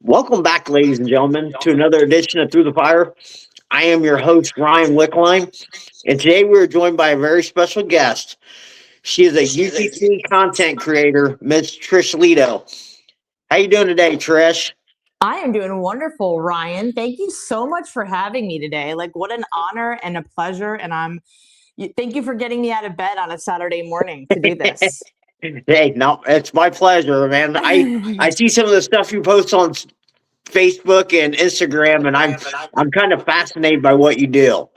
Welcome back, ladies and gentlemen, to another edition of Through the Fire. I am your host, Ryan Wickline, and today we are joined by a very special guest. She is a UGC content creator, Miss Trish Leto. How you doing today, Trish? I am doing wonderful, Ryan. Thank you so much for having me today. Like, what an honor and a pleasure. And thank you for getting me out of bed on a Saturday morning to do this. Hey, no, it's my pleasure, man. I see some of the stuff you post on Facebook and Instagram, and I'm kind of fascinated by what you do.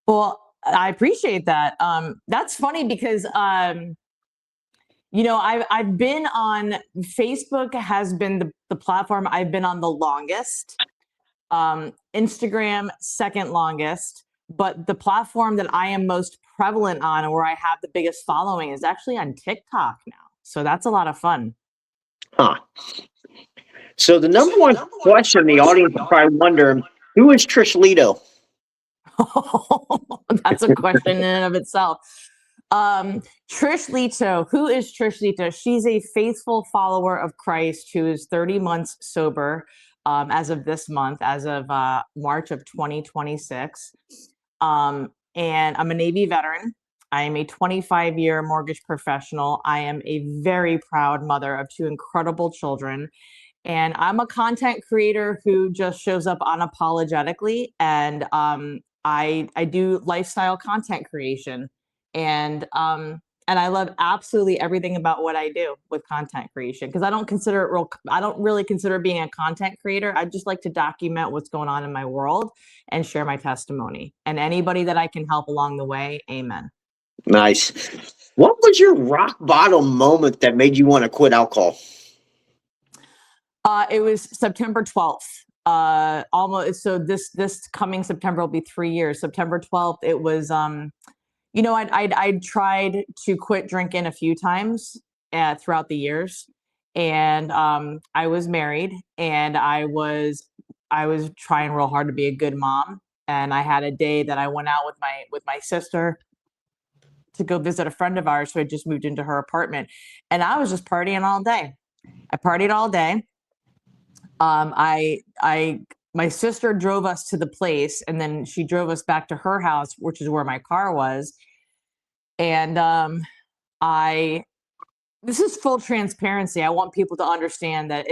Well, I appreciate that. That's funny because I've been on Facebook has been the platform I've been on the longest. Instagram second longest, but the platform that I am most prevalent on and where I have the biggest following is actually on TikTok now. So that's a lot of fun. Huh. So the number one question the audience is probably wondering, who is Trish Leto? That's a question in and of itself. Trish Leto, who is Trish Leto? She's a faithful follower of Christ who is 30 months sober as of this month, as of March of 2026. And I'm a Navy veteran. I am a 25-year mortgage professional. I am a very proud mother of two incredible children. And I'm a content creator who just shows up unapologetically. And I do lifestyle content creation. And I love absolutely everything about what I do with content creation, because I don't really consider being a content creator. I just like to document what's going on in my world and share my testimony. And anybody that I can help along the way, amen. Nice. What was your rock bottom moment that made you want to quit alcohol? It was September 12th. Almost. So this coming September will be 3 years. September 12th. It was. I'd tried to quit drinking a few times throughout the years, and I was married, and I was trying real hard to be a good mom. And I had a day that I went out with my sister to go visit a friend of ours who had just moved into her apartment, and I was just partying all day. I partied all day. My sister drove us to the place, and then she drove us back to her house, which is where my car was. And this is full transparency. I want people to understand that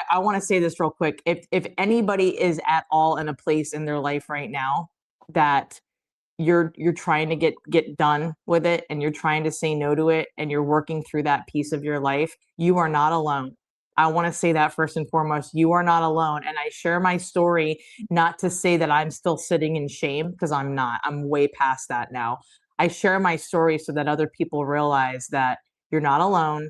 I want to say this real quick. If anybody is at all in a place in their life right now that you're trying to get done with it, and you're trying to say no to it, and you're working through that piece of your life, you are not alone. I want to say that first and foremost, you are not alone. And I share my story not to say that I'm still sitting in shame, because I'm not. I'm way past that now. I share my story so that other people realize that you're not alone.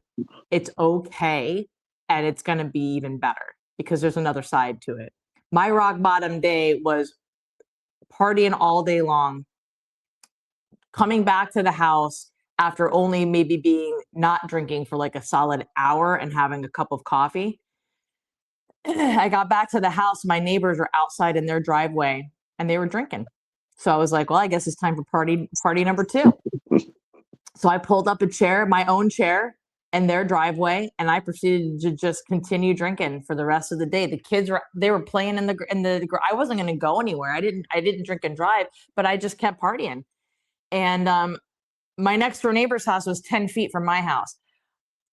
It's okay. And it's going to be even better, because there's another side to it. My rock bottom day was partying all day long, coming back to the house after only maybe being not drinking for like a solid hour and having a cup of coffee. I got back to the house. My neighbors were outside in their driveway and they were drinking. So I was like, well, I guess it's time for party number 2. So I pulled up a chair, my own chair, in their driveway, and I proceeded to just continue drinking for the rest of the day. The kids were playing in the I wasn't going to go anywhere. I didn't drink and drive, but I just kept partying. And my next door neighbor's house was 10 feet from my house.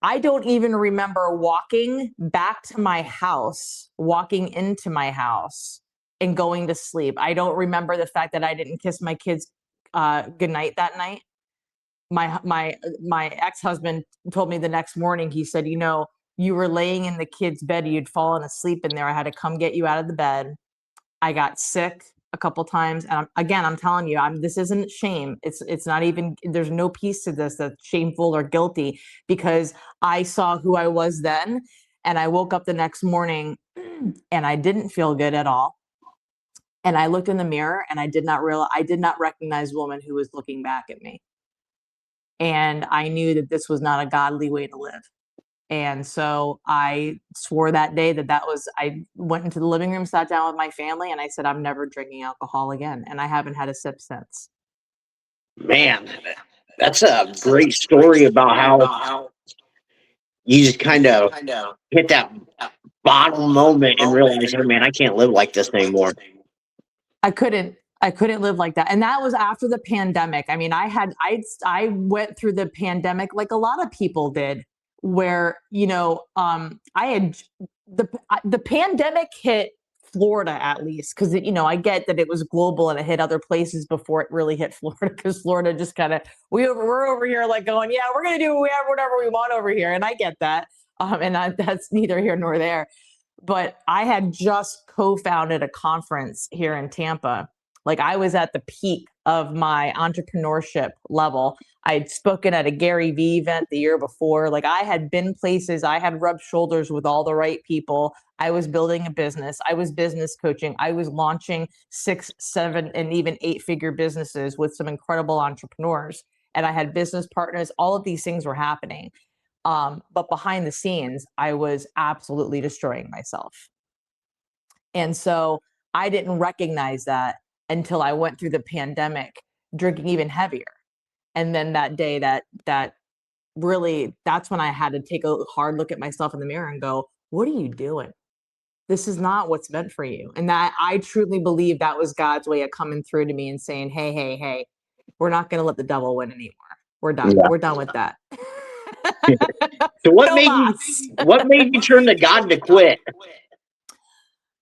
I don't even remember walking back to my house, walking into my house, and going to sleep. I don't remember the fact that I didn't kiss my kids goodnight that night. My ex-husband told me the next morning, he said, you were laying in the kid's bed, you'd fallen asleep in there. I had to come get you out of the bed. I got sick a couple times. And I'm telling you, this isn't shame. It's not even, there's no piece to this that's shameful or guilty, because I saw who I was then. And I woke up the next morning and I didn't feel good at all. And I looked in the mirror and I did not recognize the woman who was looking back at me. And I knew that this was not a godly way to live. And so I swore that day I went into the living room, sat down with my family, and I said, I'm never drinking alcohol again. And I haven't had a sip since. Man, that's a great story about how you just kind of hit that bottom moment and realize, oh man, I can't live like this anymore? I couldn't live like that. And that was after the pandemic. I mean, I went through the pandemic like a lot of people did, where, I had the pandemic hit Florida, at least, because, I get that it was global and it hit other places before it really hit Florida, because Florida just kind of, we're over here like going, yeah, we're going to do whatever we want over here. And I get that. That's neither here nor there. But I had just co-founded a conference here in Tampa. Like, I was at the peak of my entrepreneurship level. I had spoken at a Gary Vee event the year before. Like, I had been places, I had rubbed shoulders with all the right people. I was building a business. I was business coaching. I was launching 6, 7, and even 8-figure businesses with some incredible entrepreneurs. And I had business partners. All of these things were happening. But behind the scenes, I was absolutely destroying myself. And so I didn't recognize that until I went through the pandemic, drinking even heavier. And then that day, that really, that's when I had to take a hard look at myself in the mirror and go, what are you doing? This is not what's meant for you. And that, I truly believe that was God's way of coming through to me and saying, hey, we're not going to let the devil win anymore. We're done. Yeah. We're done with that. So what No made mas. you turn to God to quit?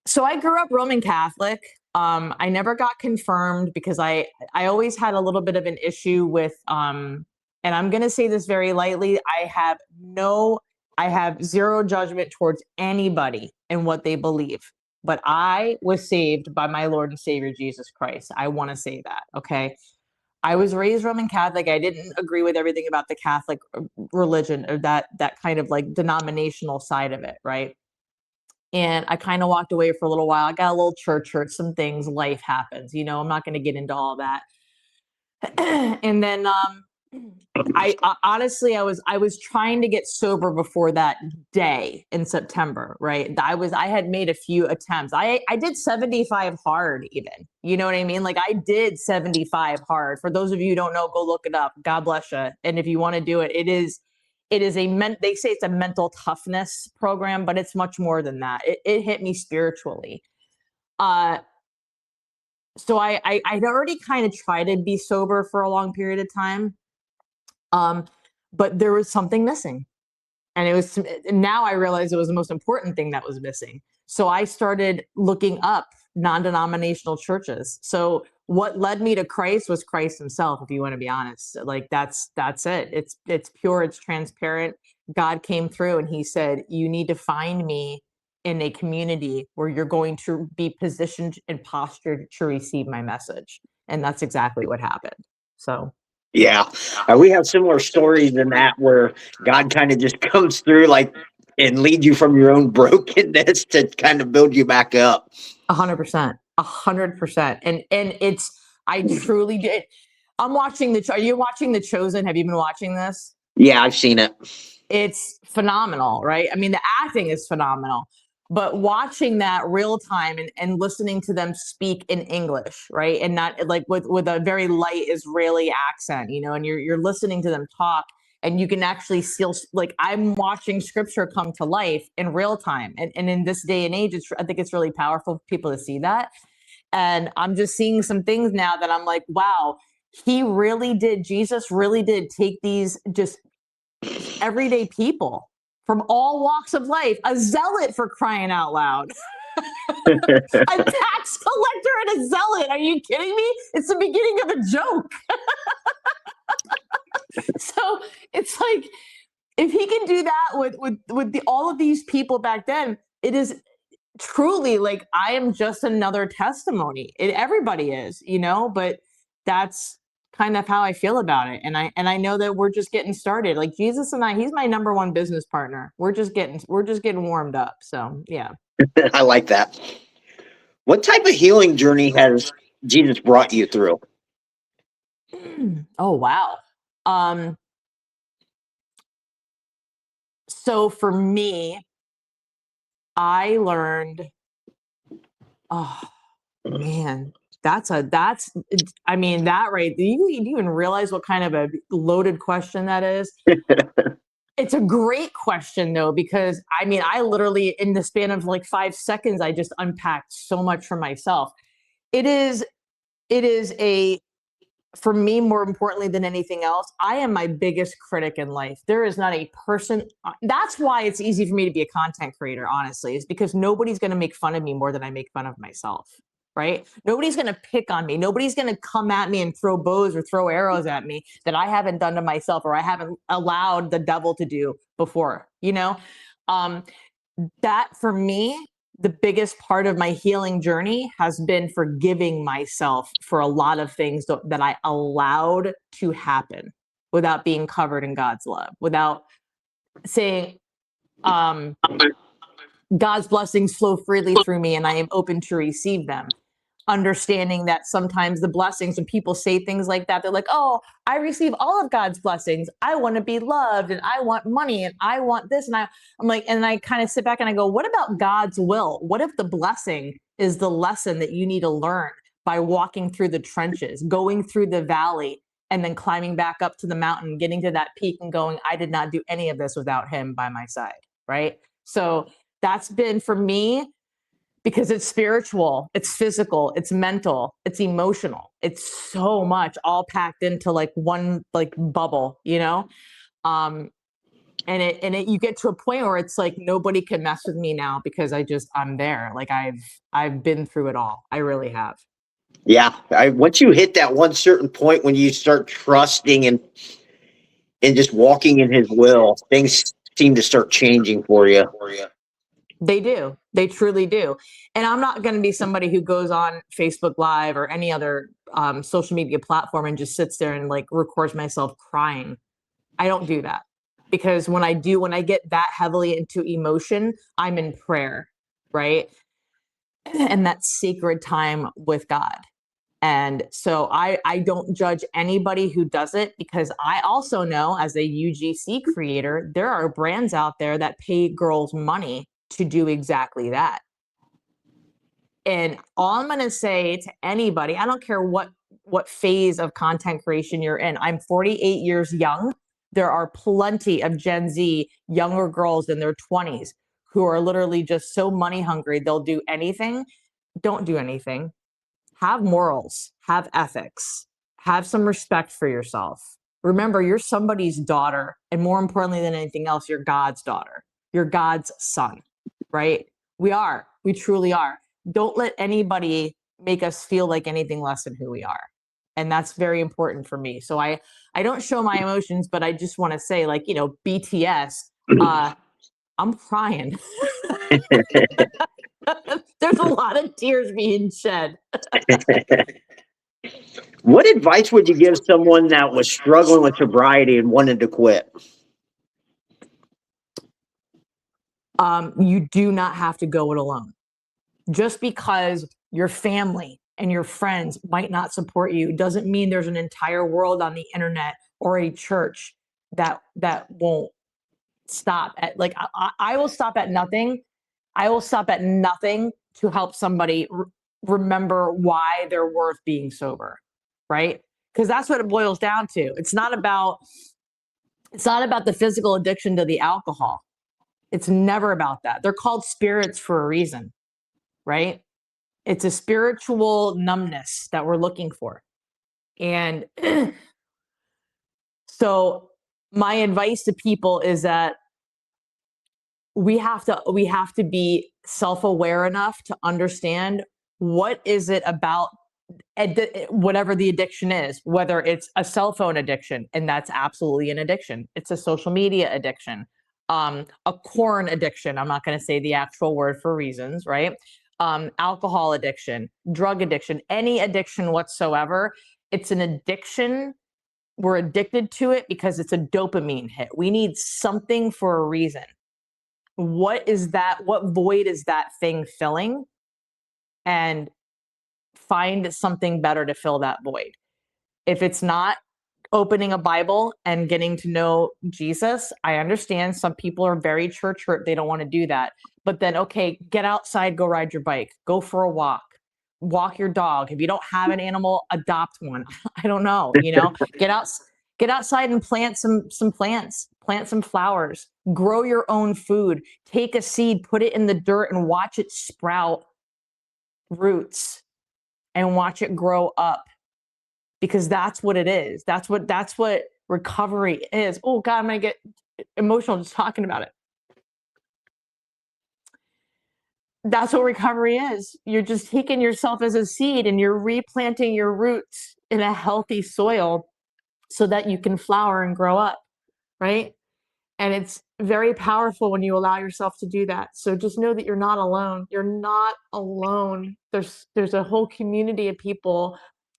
So I grew up Roman Catholic. I never got confirmed because I always had a little bit of an issue with, and I'm going to say this very lightly, I have zero judgment towards anybody and what they believe. But I was saved by my Lord and Savior, Jesus Christ. I want to say that, okay? I was raised Roman Catholic. I didn't agree with everything about the Catholic religion, or that kind of like denominational side of it, right? And I kind of walked away for a little while. I got a little church hurt, some things, life happens, I'm not going to get into all that. And then I honestly, I was trying to get sober before that day in September, right? I had made a few attempts. I did 75 hard even, you know what I mean? Like, I did 75 hard. For those of you who don't know, go look it up. God bless you. And if you want to do it, it is they say it's a mental toughness program, but it's much more than that. It hit me spiritually. So I'd already kind of tried to be sober for a long period of time. But there was something missing. And now I realize it was the most important thing that was missing. So I started looking up non-denominational churches. So what led me to Christ was Christ himself, if you want to be honest. Like, that's it. It's pure, it's transparent. God came through and he said, you need to find me in a community where you're going to be positioned and postured to receive my message. And that's exactly what happened. So Yeah, we have similar stories than that, where God kind of just comes through, like, and lead you from your own brokenness to kind of build you back up. 100%, 100%. And I truly did. Are you watching The Chosen? Have you been watching this? Yeah, I've seen it. It's phenomenal, right? I mean, the acting is phenomenal, but watching that real time and listening to them speak in English, right? And not like with a very light Israeli accent, and you're listening to them talk, and you can actually feel like I'm watching scripture come to life in real time. And in this day and age, I think it's really powerful for people to see that. And I'm just seeing some things now that I'm like, wow, Jesus really did take these just everyday people from all walks of life, a zealot, for crying out loud. A tax collector and a zealot. Are you kidding me? It's the beginning of a joke. So it's like, if he can do that with all of these people back then, it is truly like, I am just another testimony. Everybody is, but that's kind of how I feel about it. And I know that we're just getting started. Like, Jesus and he's my number one business partner. We're just getting warmed up. So yeah. I like that. What type of healing journey has Jesus brought you through? Oh, wow. So for me, I learned, oh man, I mean, that right. Do you even realize what kind of a loaded question that is? It's a great question though, because I mean, I literally in the span of like 5 seconds, I just unpacked so much for myself. It is, for me, more importantly than anything else, I am my biggest critic in life. There is not a person. That's why it's easy for me to be a content creator, honestly, is because nobody's going to make fun of me more than I make fun of myself. Right? Nobody's going to pick on me. Nobody's going to come at me and throw bows or throw arrows at me that I haven't done to myself or I haven't allowed the devil to do before. Um, that for me, the biggest part of my healing journey has been forgiving myself for a lot of things that I allowed to happen without being covered in God's love, without saying, God's blessings flow freely through me and I am open to receive them. Understanding that sometimes the blessings, when people say things like that, they're like, oh, I receive all of God's blessings. I want to be loved and I want money and I want this. And I'm like, and I kind of sit back and I go, what about God's will? What if the blessing is the lesson that you need to learn by walking through the trenches, going through the valley, and then climbing back up to the mountain, getting to that peak and going, I did not do any of this without him by my side. Right. So that's been for me, because it's spiritual, it's physical, it's mental, it's emotional. It's so much all packed into like one like bubble, and you get to a point where it's like nobody can mess with me now because I'm there. Like I've been through it all. I really have. Yeah, once you hit that one certain point when you start trusting and just walking in His will, things seem to start changing for you. They do. They truly do. And I'm not going to be somebody who goes on Facebook Live or any other social media platform and just sits there and like records myself crying. I don't do that, because when I get that heavily into emotion, I'm in prayer, right? And that sacred time with God. And so I don't judge anybody who does it, because I also know, as a UGC creator, there are brands out there that pay girls money to do exactly that. And all I'm going to say to anybody, I don't care what phase of content creation you're in. I'm 48 years young. There are plenty of Gen Z younger girls in their 20s who are literally just so money hungry, they'll do anything. Don't do anything. Have morals, have ethics, have some respect for yourself. Remember, you're somebody's daughter. And more importantly than anything else, you're God's daughter. You're God's son, right? We truly are. Don't let anybody make us feel like anything less than who we are. And that's very important for me. So I don't show my emotions, but I just want to say, like, BTS, I'm crying. There's a lot of tears being shed. What advice would you give someone that was struggling with sobriety and wanted to quit? You do not have to go it alone. Just because your family and your friends might not support you doesn't mean there's an entire world on the internet or a church that won't stop at, like, I will stop at nothing. I will stop at nothing to help somebody remember why they're worth being sober, right? Because that's what it boils down to. It's not about the physical addiction to the alcohol. It's never about that. They're called spirits for a reason, right? It's a spiritual numbness that we're looking for. And so my advice to people is that we have to be self-aware enough to understand what is it about whatever the addiction is, whether it's a cell phone addiction, and that's absolutely an addiction. It's a social media addiction, a corn addiction. I'm not going to say the actual word for reasons, right? Alcohol addiction, drug addiction, any addiction whatsoever. It's an addiction. We're addicted to it because it's a dopamine hit. We need something for a reason. What is that? What void is that thing filling? And find something better to fill that void. If it's not opening a Bible and getting to know Jesus, I understand some people are very church hurt. They don't want to do that. But then, okay, get outside, go ride your bike, go for a walk your dog. If you don't have an animal, adopt one. I don't know, get Get outside and plant some plants, plant some flowers, grow your own food, take a seed, put it in the dirt and watch it sprout roots and watch it grow up, because that's what it is. That's what recovery is. Oh God, I'm going to get emotional just talking about it. That's what recovery is. You're just taking yourself as a seed and you're replanting your roots in a healthy soil so that you can flower and grow up, right? And it's very powerful when you allow yourself to do that. So just know that you're not alone. You're not alone. There's a whole community of people.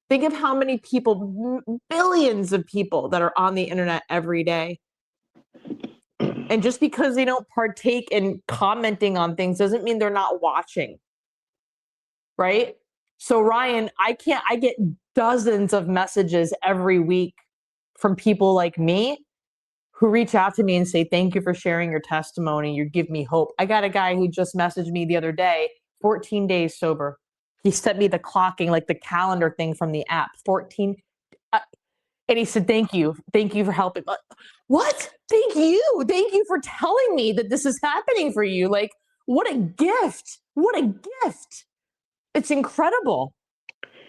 Think of how many people, billions of people that are on the internet every day. And just because they don't partake in commenting on things doesn't mean they're not watching, right? So Ryan, I get dozens of messages every week from people like me who reach out to me and say, thank you for sharing your testimony. You give me hope. I got a guy who just messaged me the other day, 14 days sober. He sent me the clocking, like the calendar thing from the app, 14. And he said, thank you for helping. What? Thank you for telling me that this is happening for you. Like, what a gift. What a gift. It's incredible.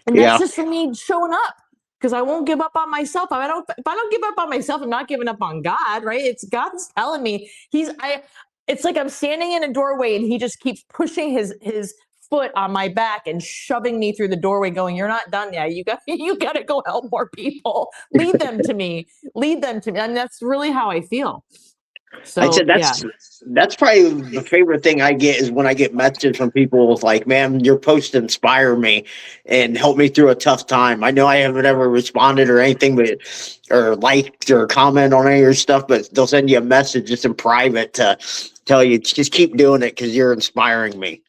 And that's just for me showing up, because I won't give up on myself. If I don't give up on myself, I'm not giving up on God, right? It's God's telling me it's like I'm standing in a doorway and he just keeps pushing his foot on my back and shoving me through the doorway going, you're not done yet. You got to go help more people. Lead them to me. And that's really how I feel. So I said that's probably the favorite thing I get is when I get messages from people with like, man, your posts inspire me and help me through a tough time. I know I haven't ever responded or anything, or liked or comment on any of your stuff, but they'll send you a message just in private to tell you just keep doing it because you're inspiring me.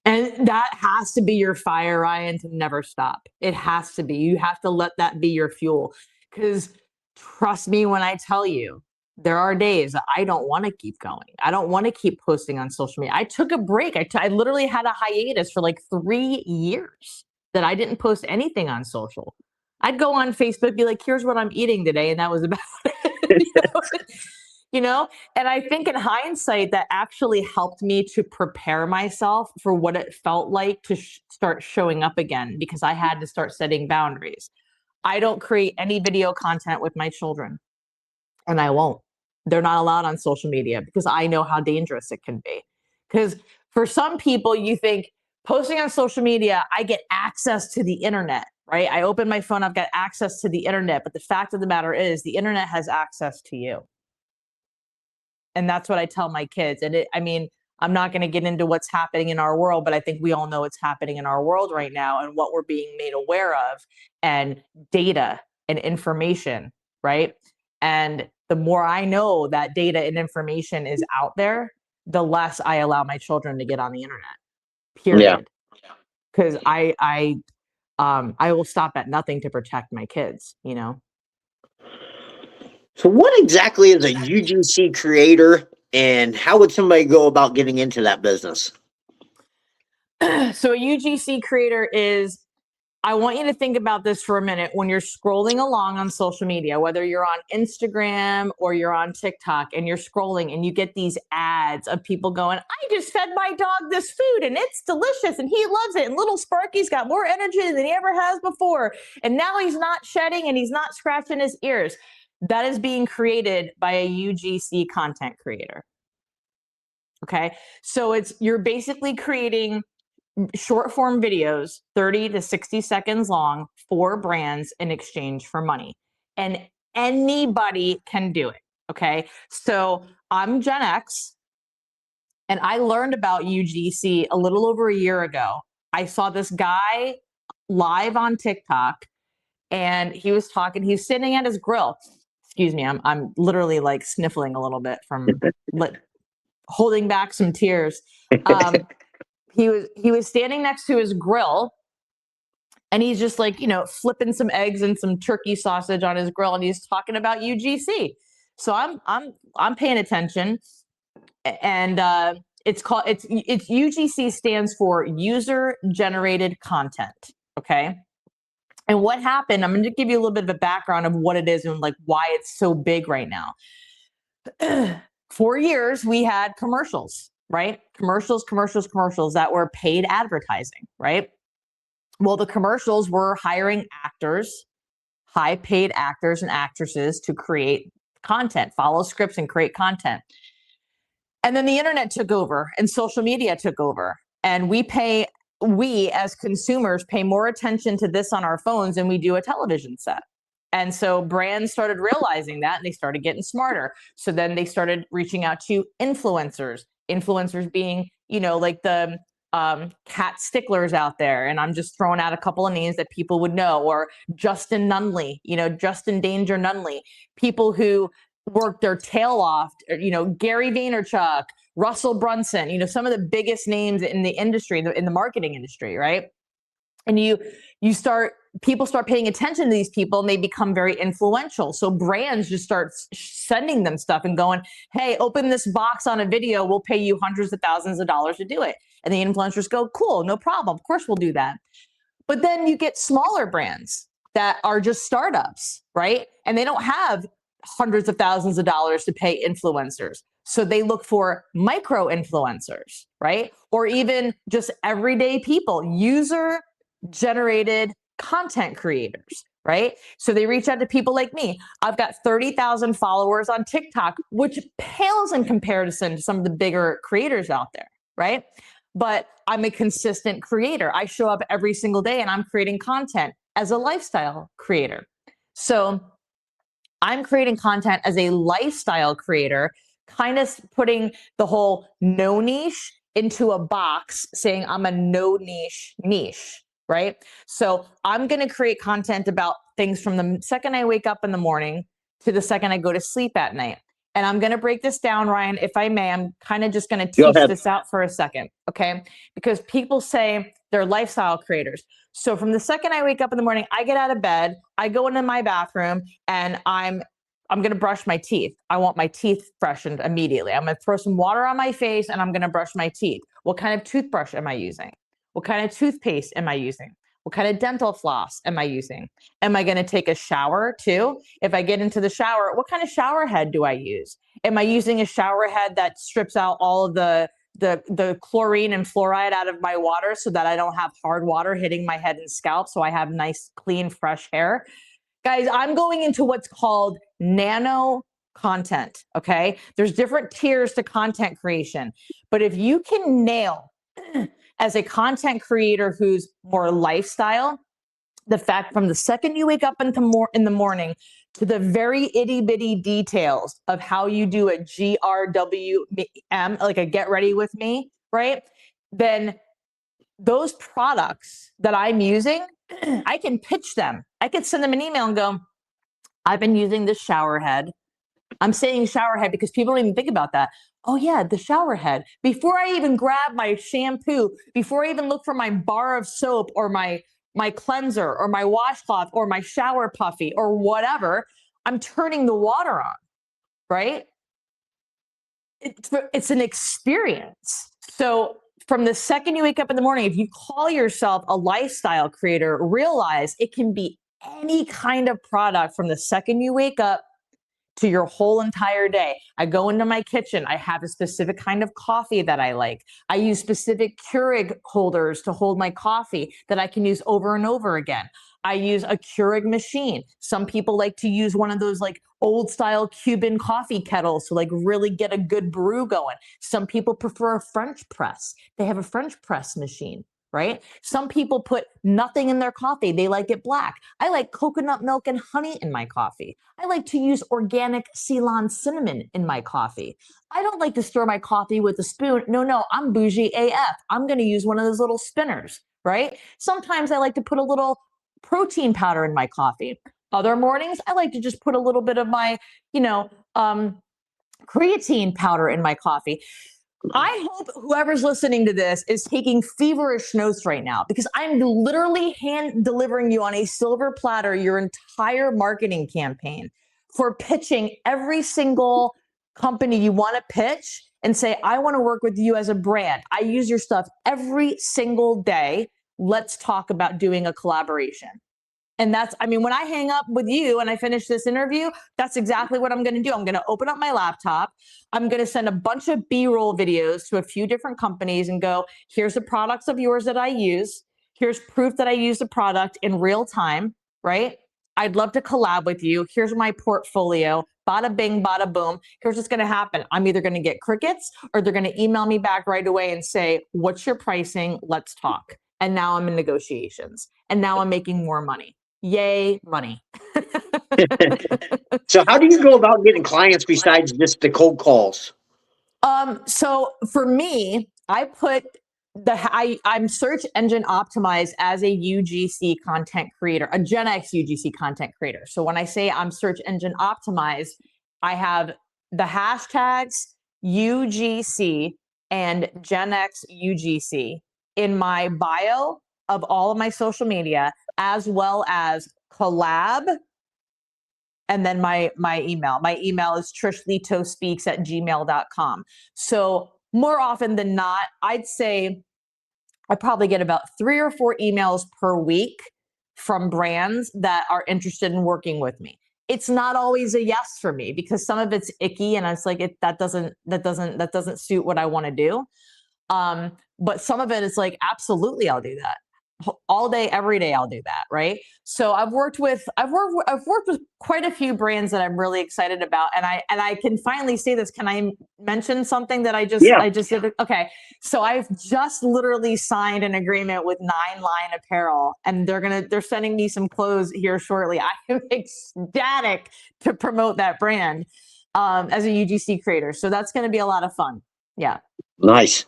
And that has to be your fire, Ryan, to never stop. It has to be. You have to let that be your fuel. Because trust me when I tell you, there are days that I don't want to keep going. I don't want to keep posting on social media. I took a break. I literally had a hiatus for like 3 years that I didn't post anything on social. I'd go on Facebook, be like, here's what I'm eating today. And that was about it. And I think in hindsight, that actually helped me to prepare myself for what it felt like to start showing up again, because I had to start setting boundaries. I don't create any video content with my children, and I won't. They're not allowed on social media because I know how dangerous it can be. Because for some people, you think posting on social media, I get access to the internet, right? I open my phone, I've got access to the internet. But the fact of the matter is, the internet has access to you. And that's what I tell my kids. And I'm not going to get into what's happening in our world, but I think we all know what's happening in our world right now and what we're being made aware of, and data and information, right? And the more I know that data and information is out there, the less I allow my children to get on the internet, period. Because I will stop at nothing to protect my kids, So what exactly is a UGC creator, and how would somebody go about getting into that business? So a UGC creator is, I want you to think about this for a minute. When you're scrolling along on social media, whether you're on Instagram or you're on TikTok, and you're scrolling and you get these ads of people going, I just fed my dog this food and it's delicious and he loves it. And little Sparky's got more energy than he ever has before. And now he's not shedding and he's not scratching his ears. That is being created by a UGC content creator. Okay. So you're basically creating short form videos, 30 to 60 seconds long, for brands in exchange for money. And anybody can do it. Okay. So I'm Gen X, and I learned about UGC a little over a year ago. I saw this guy live on TikTok, and he was sitting at his grill. Excuse me. I'm literally like sniffling a little bit from holding back some tears. He was standing next to his grill, and he's just like, flipping some eggs and some turkey sausage on his grill, and he's talking about UGC. So I'm paying attention, and it's UGC stands for user generated content. Okay. And what happened, I'm going to give you a little bit of a background of what it is and like why it's so big right now. For years, we had commercials, right? Commercials that were paid advertising, right? Well, the commercials were hiring actors, high paid actors and actresses to create content, follow scripts and create content. And then the internet took over and social media took over. And we as consumers pay more attention to this on our phones than we do a television set. And so brands started realizing that and they started getting smarter. So then they started reaching out to influencers being, like the Cat Sticklers out there. And I'm just throwing out a couple of names that people would know, or Justin Nunley, Justin Danger Nunley, people who worked their tail off, Gary Vaynerchuk, Russell Brunson, some of the biggest names in the industry, in the marketing industry, right? And people start paying attention to these people and they become very influential. So brands just start sending them stuff and going, hey, open this box on a video. We'll pay you hundreds of thousands of dollars to do it. And the influencers go, cool, no problem. Of course we'll do that. But then you get smaller brands that are just startups, right? And they don't have hundreds of thousands of dollars to pay influencers. So they look for micro influencers, right? Or even just everyday people, user generated content creators, right? So they reach out to people like me. I've got 30,000 followers on TikTok, which pales in comparison to some of the bigger creators out there, right? But I'm a consistent creator. I show up every single day and I'm creating content as a lifestyle creator. So I'm creating content as a lifestyle creator, kind of putting the whole no niche into a box, saying I'm a no niche, right? So I'm going to create content about things from the second I wake up in the morning to the second I go to sleep at night. And I'm going to break this down, Ryan, if I may. I'm kind of just going to teach this out for a second, okay? Because people say they're lifestyle creators. So from the second I wake up in the morning, I get out of bed, I go into my bathroom, and I'm going to brush my teeth. I want my teeth freshened immediately. I'm going to throw some water on my face, and I'm going to brush my teeth. What kind of toothbrush am I using? What kind of toothpaste am I using? What kind of dental floss am I using? Am I going to take a shower too? If I get into the shower, what kind of shower head do I use? Am I using a shower head that strips out all of the chlorine and fluoride out of my water so that I don't have hard water hitting my head and scalp, so I have nice, clean, fresh hair? Guys, I'm going into what's called nano content, okay? There's different tiers to content creation. But if you can nail as a content creator who's more lifestyle, the fact from the second you wake up in the morning to the very itty bitty details of how you do a GRWM, like a get ready with me, right? Then those products that I'm using, I can pitch them. I could send them an email and go, I've been using this shower head. I'm saying shower head because people don't even think about that. Oh yeah, the shower head. Before I even grab my shampoo, before I even look for my bar of soap or my cleanser or my washcloth or my shower puffy or whatever, I'm turning the water on, right? It's an experience. So from the second you wake up in the morning, if you call yourself a lifestyle creator, realize it can be any kind of product from the second you wake up to your whole entire day. I go into my kitchen. I have a specific kind of coffee that I like. I use specific Keurig holders to hold my coffee that I can use over and over again. I use a Keurig machine. Some people like to use one of those like old style Cuban coffee kettles to like really get a good brew going. Some people prefer a French press. They have a French press machine, right? Some people put nothing in their coffee. They like it black. I like coconut milk and honey in my coffee. I like to use organic Ceylon cinnamon in my coffee. I don't like to stir my coffee with a spoon. No, I'm bougie AF. I'm going to use one of those little spinners, right? Sometimes I like to put a little protein powder in my coffee. Other mornings, I like to just put a little bit of my, creatine powder in my coffee. I hope whoever's listening to this is taking feverish notes right now, because I'm literally hand delivering you on a silver platter your entire marketing campaign for pitching every single company you want to pitch and say, I want to work with you as a brand. I use your stuff every single day. Let's talk about doing a collaboration. And that's, I mean, when I hang up with you and I finish this interview, that's exactly what I'm going to do. I'm going to open up my laptop. I'm going to send a bunch of B-roll videos to a few different companies and go, here's the products of yours that I use. Here's proof that I use the product in real time, right? I'd love to collab with you. Here's my portfolio. Bada bing, bada boom. Here's what's going to happen. I'm either going to get crickets or they're going to email me back right away and say, what's your pricing? Let's talk. And now I'm in negotiations. And now I'm making more money. Yay, money. So how do you go about getting clients besides just the cold calls? So for me, I'm search engine optimized as a UGC content creator, a Gen X UGC content creator. So when I say I'm search engine optimized, I have the hashtags UGC and Gen X UGC in my bio of all of my social media, as well as collab. And then my email. My email is trishletospeaks@gmail.com. So more often than not, I'd say I probably get about 3 or 4 emails per week from brands that are interested in working with me. It's not always a yes for me because some of it's icky and it's like that doesn't suit what I want to do. But some of it is like, absolutely, I'll do that all day, every day. I'll do that. Right. So I've worked with quite a few brands that I'm really excited about. And I can finally say this. Can I mention something that I just did? Okay. So I've just literally signed an agreement with 9 Line Apparel and they're sending me some clothes here shortly. I am ecstatic to promote that brand as a UGC creator. So that's going to be a lot of fun. Yeah. Nice.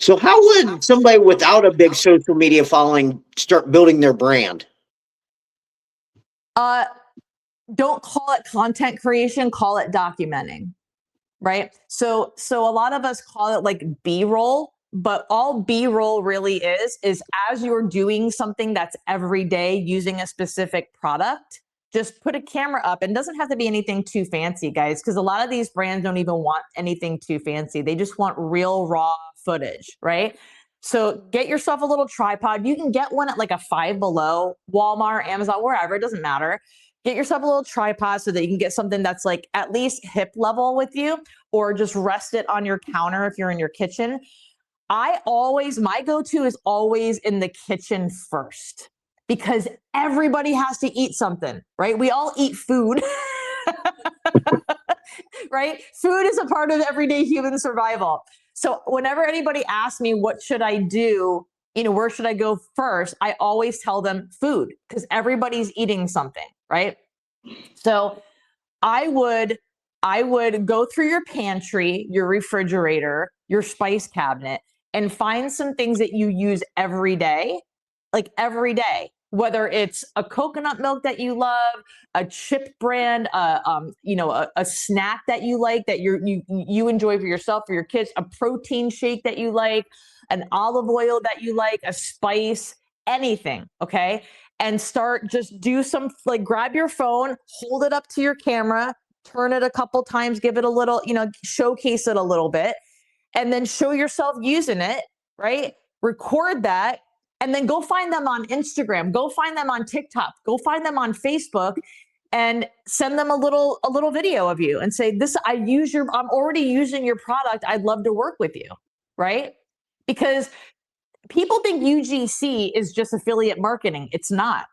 So how would somebody without a big social media following start building their brand? Don't call it content creation, call it documenting, right? So a lot of us call it like B-roll, but all B-roll really is as you're doing something that's every day using a specific product, just put a camera up. And it doesn't have to be anything too fancy, guys, because a lot of these brands don't even want anything too fancy. They just want real raw footage, right? So get yourself a little tripod. You can get one at like a Five Below, Walmart, Amazon, wherever, it doesn't matter. Get yourself a little tripod so that you can get something that's like at least hip level with you, or just rest it on your counter if you're in your kitchen. My go-to is always in the kitchen first because everybody has to eat something, right? We all eat food, right? Food is a part of everyday human survival. So whenever anybody asks me, what should I do? Where should I go first? I always tell them food because everybody's eating something, right? So I would go through your pantry, your refrigerator, your spice cabinet, and find some things that you use every day, like every day. Whether it's a coconut milk that you love, a chip brand, a snack that you like that you enjoy for yourself or your kids, a protein shake that you like, an olive oil that you like, a spice, anything. Okay. And grab your phone, hold it up to your camera, turn it a couple times, give it a little, showcase it a little bit, and then show yourself using it, right? Record that, and then go find them on Instagram, go find them on TikTok, go find them on Facebook, and send them a little video of you and say, I'm already using your product. I'd love to work with you, right? Because people think UGC is just affiliate marketing. It's not.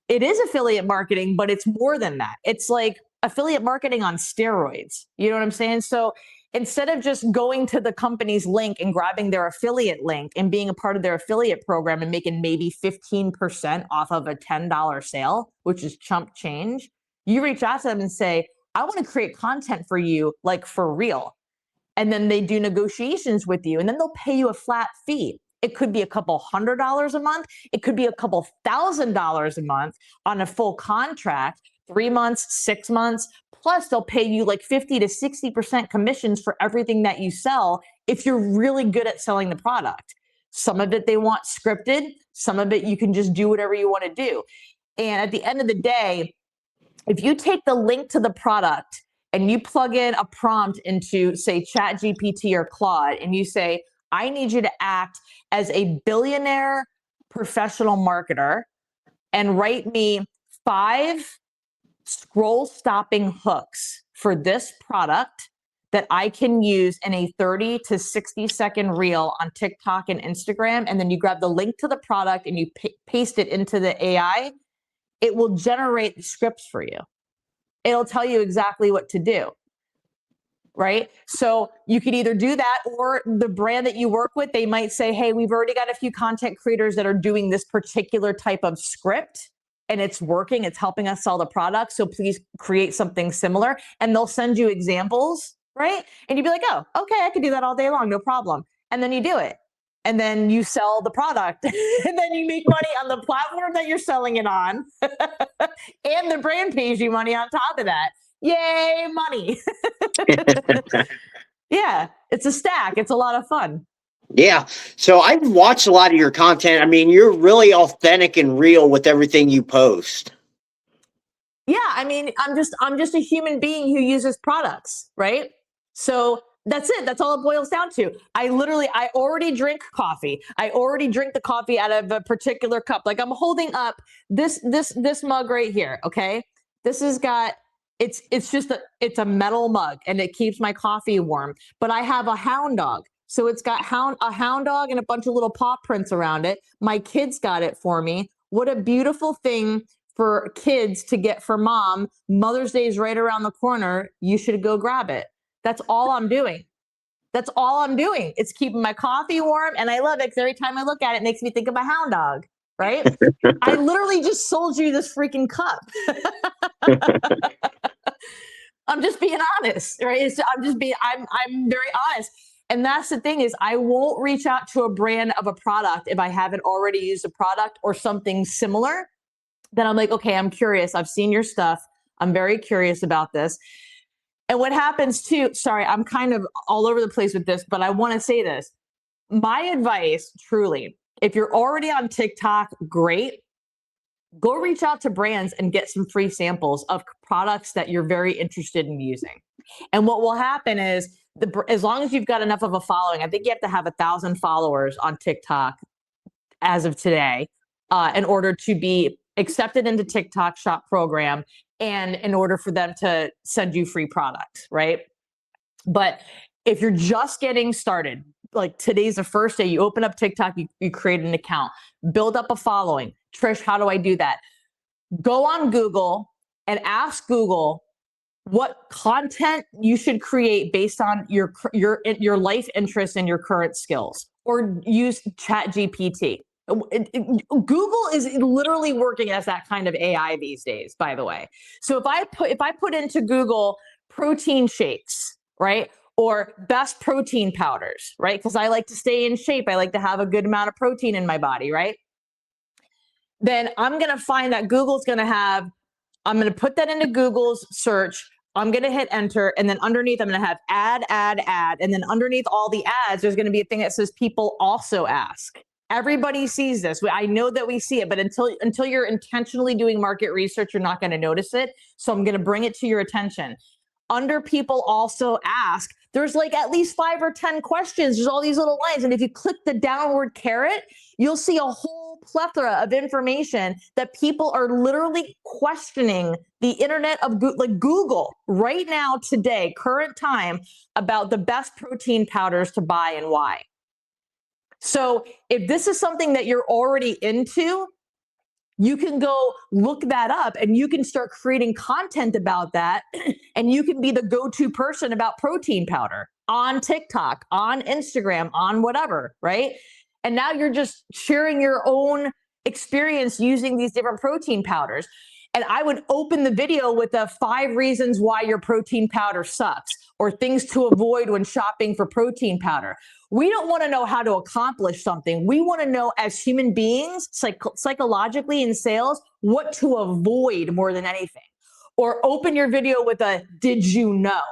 It is affiliate marketing, but it's more than that. It's like affiliate marketing on steroids. You know what I'm saying? So instead of just going to the company's link and grabbing their affiliate link and being a part of their affiliate program and making maybe 15% off of a $10 sale, which is chump change, you reach out to them and say, I want to create content for you, like for real. And then they do negotiations with you and then they'll pay you a flat fee. It could be a couple $100 a month. It could be a couple $1,000 a month on a full contract, 3 months, 6 months. Plus they'll pay you like 50 to 60% commissions for everything that you sell if you're really good at selling the product. Some of it they want scripted. Some of it you can just do whatever you want to do. And at the end of the day, if you take the link to the product and you plug in a prompt into, say, ChatGPT or Claude, and you say, I need you to act as a billionaire professional marketer and write me 5 scroll stopping hooks for this product that I can use in a 30 to 60-second reel on TikTok and Instagram. And then you grab the link to the product and you paste it into the AI. It will generate the scripts for you. It'll tell you exactly what to do. Right? So you could either do that, or the brand that you work with, they might say, hey, we've already got a few content creators that are doing this particular type of script and it's working, it's helping us sell the product. So please create something similar. And they'll send you examples, right? And you'd be like, oh, okay, I could do that all day long, no problem. And then you do it. And then you sell the product and then you make money on the platform that you're selling it on. And the brand pays you money on top of that. Yay, money. Yeah, it's a stack. It's a lot of fun. Yeah. So I've watched a lot of your content. I mean, you're really authentic and real with everything you post. Yeah, I mean, I'm just a human being who uses products, right? So that's it. That's all it boils down to. I already drink coffee. I already drink the coffee out of a particular cup. Like I'm holding up this mug right here, okay? This has got it's a metal mug and it keeps my coffee warm. But I have a hound dog. So it's got a hound dog and a bunch of little paw prints around it. My kids got it for me. What a beautiful thing for kids to get for mom. Mother's Day is right around the corner. You should go grab it. That's all I'm doing. That's all I'm doing. It's keeping my coffee warm, and I love it because every time I look at it, it makes me think of a hound dog, right? I literally just sold you this freaking cup. I'm just being honest, right? I'm very honest. And that's the thing is I won't reach out to a brand of a product if I haven't already used a product or something similar. Then I'm like, okay, I'm curious. I've seen your stuff. I'm very curious about this. And what happens too, sorry, I'm kind of all over the place with this, but I want to say this. My advice, truly, if you're already on TikTok, great. Go reach out to brands and get some free samples of products that you're very interested in using. And what will happen is, as long as you've got enough of a following, I think you have to have 1,000 followers on TikTok as of today in order to be accepted into TikTok Shop program and in order for them to send you free products, right? But if you're just getting started, like today's the first day, you open up TikTok, you create an account, build up a following. Trish, how do I do that? Go on Google and ask Google what content you should create based on your life interests and your current skills, or use ChatGPT. Google is literally working as that kind of AI these days, by the way. So if I put into Google protein shakes, right? Or best protein powders, right? Because I like to stay in shape. I like to have a good amount of protein in my body, right? Then I'm going to find that Google's going to have, I'm going to put that into Google's search. I'm going to hit enter. And then underneath, I'm going to have add. And then underneath all the ads, there's going to be a thing that says people also ask. Everybody sees this. I know that we see it, but until you're intentionally doing market research, you're not going to notice it. So I'm going to bring it to your attention. Under people also ask, there's like at least 5 or 10 questions. There's all these little lines. And if you click the downward caret, you'll see a whole plethora of information that people are literally questioning the internet of like Google right now, today, current time, about the best protein powders to buy and why. So if this is something that you're already into, you can go look that up and you can start creating content about that. And you can be the go-to person about protein powder on TikTok, on Instagram, on whatever, right? And now you're just sharing your own experience using these different protein powders. And I would open the video with the 5 reasons why your protein powder sucks, or things to avoid when shopping for protein powder. We don't want to know how to accomplish something. We want to know, as human beings, psychologically in sales, what to avoid more than anything. Or open your video with a did you know?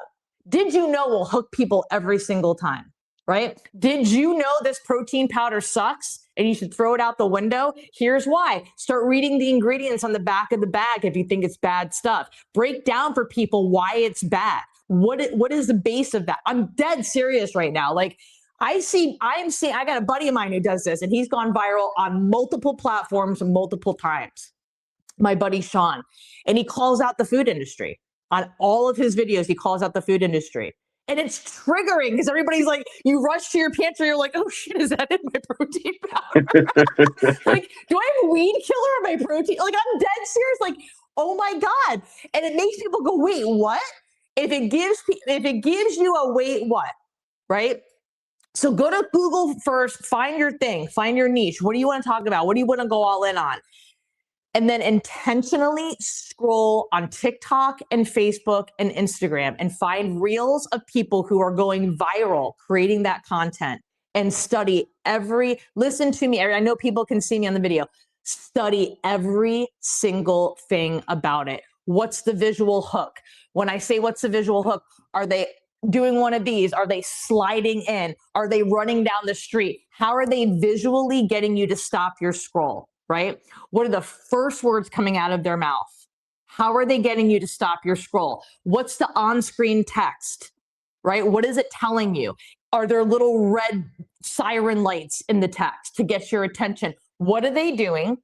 Did you know will hook people every single time, right? Did you know this protein powder sucks and you should throw it out the window? Here's why. Start reading the ingredients on the back of the bag if you think it's bad stuff. Break down for people why it's bad. What is the base of that? I'm dead serious right now. Like, I got a buddy of mine who does this, and he's gone viral on multiple platforms multiple times. my buddy Sean, and he calls out the food industry. On all of his videos, he calls out the food industry. And it's triggering because everybody's like, you rush to your pantry, you're like, oh shit, is that in my protein powder? Like, do I have weed killer in my protein? Like, I'm dead serious. Like, oh my God. And it makes people go, wait, what? If it gives you a wait, what? Right? So go to Google first, find your thing, find your niche. What do you want to talk about? What do you want to go all in on? And then intentionally scroll on TikTok and Facebook and Instagram and find reels of people who are going viral, creating that content, and listen to me. I know people can see me on the video. Study every single thing about it. What's the visual hook? When I say what's the visual hook, are they doing one of these? Are they sliding in? Are they running down the street? How are they visually getting you to stop your scroll, right? What are the first words coming out of their mouth? How are they getting you to stop your scroll? What's the on-screen text, right? What is it telling you? Are there little red siren lights in the text to get your attention? What are they doing?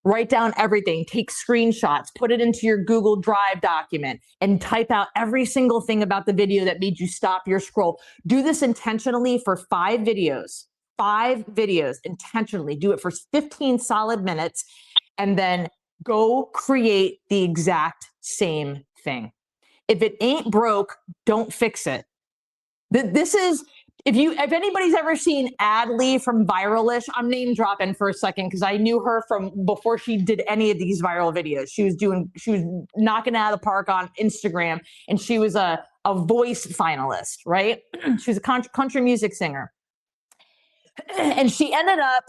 Write down everything, take screenshots, put it into your Google Drive document, and type out every single thing about the video that made you stop your scroll. Do this intentionally for 5 videos. 5 videos intentionally. Do it for 15 solid minutes, and then go create the exact same thing. If it ain't broke, don't fix it. This is, if anybody's ever seen Adley from Viralish, I'm name dropping for a second because I knew her from before she did any of these viral videos. She was knocking it out of the park on Instagram, and she was a voice finalist, right? She was a country music singer. And she ended up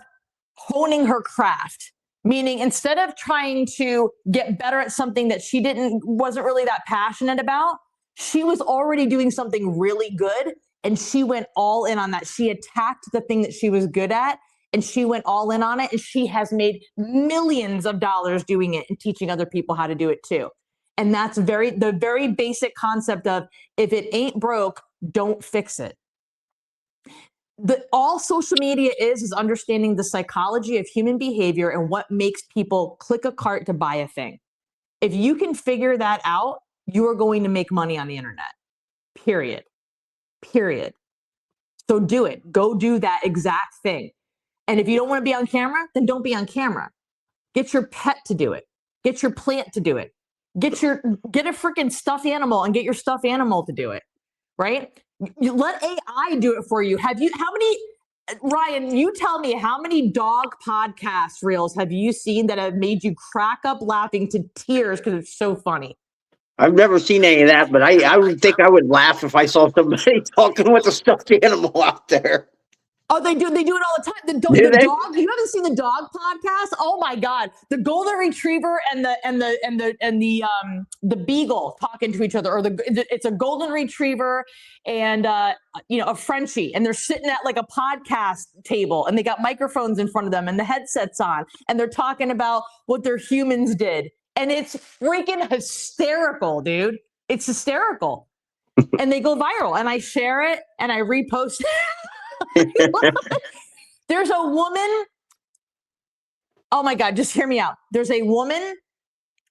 honing her craft, meaning instead of trying to get better at something that she wasn't really that passionate about, she was already doing something really good, and she went all in on that. She attacked the thing that she was good at, and she went all in on it, and she has made millions of dollars doing it and teaching other people how to do it too. And that's the very basic concept of, if it ain't broke, don't fix it. All social media is understanding the psychology of human behavior and what makes people click a cart to buy a thing. If you can figure that out, you are going to make money on the internet, period. So do it. Go do that exact thing. And if you don't want to be on camera, then don't be on camera. Get your pet to do it. Get your plant to do it. Get a freaking stuffed animal and get your stuffed animal to do it, right? You let AI do it for you. Ryan, you tell me, how many dog podcast reels have you seen that have made you crack up laughing to tears because it's so funny? I've never seen any of that, but I would think I would laugh if I saw somebody talking with a stuffed animal out there. Oh, they do it all the time. The dog. You haven't seen the dog podcast? Oh my God! The golden retriever and the beagle talking to each other, or it's a golden retriever and a Frenchie, and they're sitting at like a podcast table, and they got microphones in front of them and the headsets on, and they're talking about what their humans did, and it's freaking hysterical, dude. It's hysterical, and they go viral, and I share it and I repost it. There's a woman. Oh my God, just hear me out. There's a woman,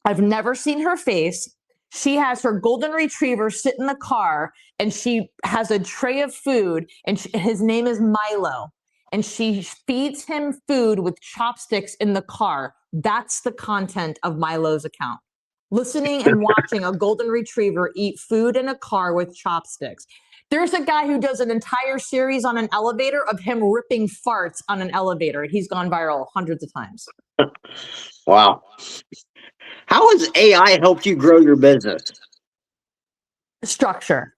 I've never seen her face. She has her golden retriever sit in the car, and she has a tray of food, and his name is Milo. And she feeds him food with chopsticks in the car. That's the content of Milo's account. Listening and watching a golden retriever eat food in a car with chopsticks. There's a guy who does an entire series on an elevator of him ripping farts on an elevator. He's gone viral hundreds of times. Wow. How has AI helped you grow your business? Structure.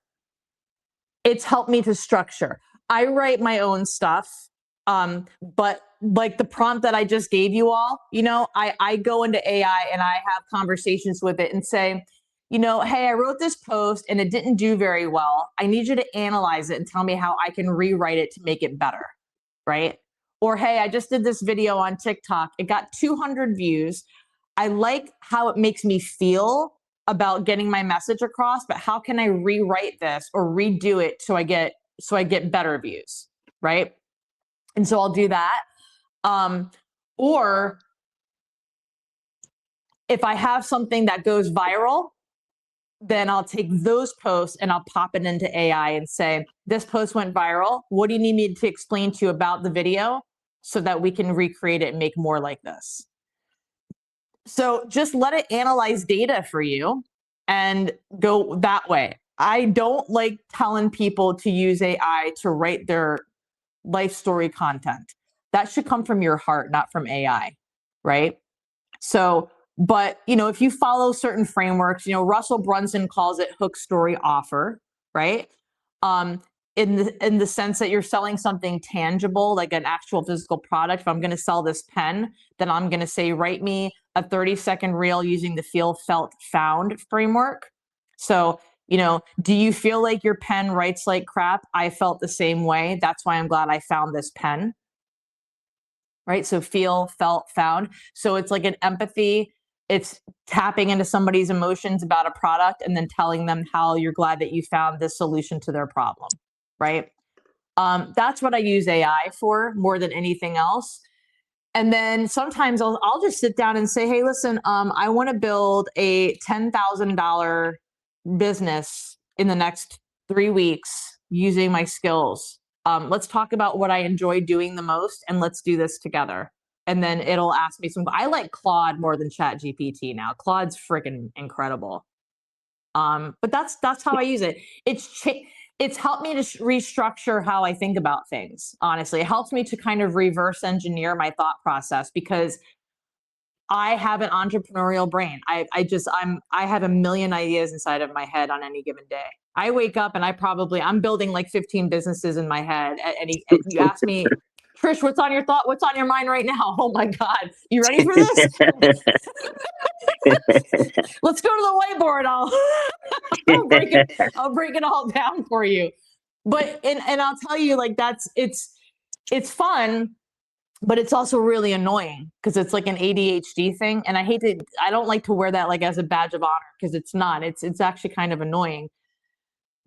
It's helped me to structure. I write my own stuff, but like the prompt that I just gave you all, I go into AI and I have conversations with it and say, hey, I wrote this post and it didn't do very well. I need you to analyze it and tell me how I can rewrite it to make it better, right? Or, hey, I just did this video on TikTok. It got 200 views. I like how it makes me feel about getting my message across, but how can I rewrite this or redo it so I get better views, right? And so I'll do that. Or if I have something that goes viral, then I'll take those posts and I'll pop it into AI and say, this post went viral. What do you need me to explain to you about the video so that we can recreate it and make more like this? So just let it analyze data for you and go that way. I don't like telling people to use AI to write their life story content. That should come from your heart, not from AI, right? So, but if you follow certain frameworks, Russell Brunson calls it hook, story, offer, right? In the sense that you're selling something tangible, like an actual physical product. If I'm going to sell this pen, then I'm going to say, write me a 30-second reel using the feel, felt, found framework. So, do you feel like your pen writes like crap? I felt the same way. That's why I'm glad I found this pen. Right? So feel, felt, found. So it's like an empathy. It's tapping into somebody's emotions about a product and then telling them how you're glad that you found this solution to their problem. Right? That's what I use AI for more than anything else. And then sometimes I'll just sit down and say, hey, listen, I want to build a $10,000 business in the next 3 weeks using my skills. Let's talk about what I enjoy doing the most and let's do this together. And then it'll ask me I like Claude more than Chat GPT now. Claude's freaking incredible. But that's how I use it. It's helped me to restructure how I think about things. Honestly, it helps me to kind of reverse engineer my thought process because I have an entrepreneurial brain. I have a million ideas inside of my head on any given day. I wake up and I'm building like 15 businesses in my head. And you ask me, Trish, what's on your mind right now? Oh my God. You ready for this? Let's go to the whiteboard. I'll break it all down for you. But and I'll tell you, like, it's fun, but it's also really annoying because it's like an ADHD thing. And I don't like to wear that like as a badge of honor because it's not. It's actually kind of annoying.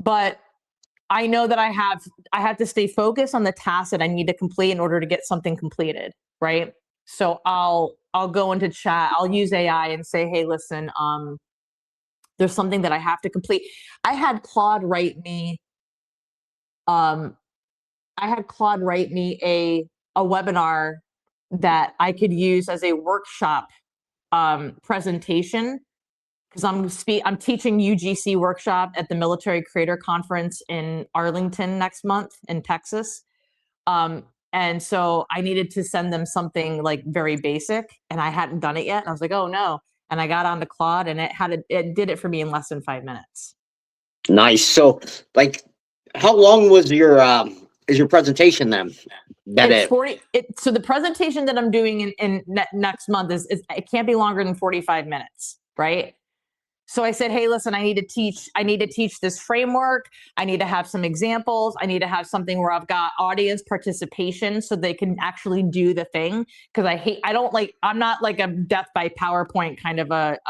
But I know that I have to stay focused on the task that I need to complete in order to get something completed, right? So I'll go into chat, I'll use AI and say, hey, listen, there's something that I have to complete. I had Claude write me a webinar that I could use as a workshop presentation because I'm teaching UGC workshop at the Military Creator Conference in Arlington next month in Texas. And so I needed to send them something like very basic and I hadn't done it yet. And I was like, oh no. And I got onto Claude and it did it for me in less than 5 minutes. Nice. So like, how long was your is your presentation then? So the presentation that I'm doing in next month is it can't be longer than 45 minutes, right? So I said, hey, listen, I need to teach this framework. I need to have some examples. I need to have something where I've got audience participation so they can actually do the thing. Because I'm not like a death by PowerPoint kind of a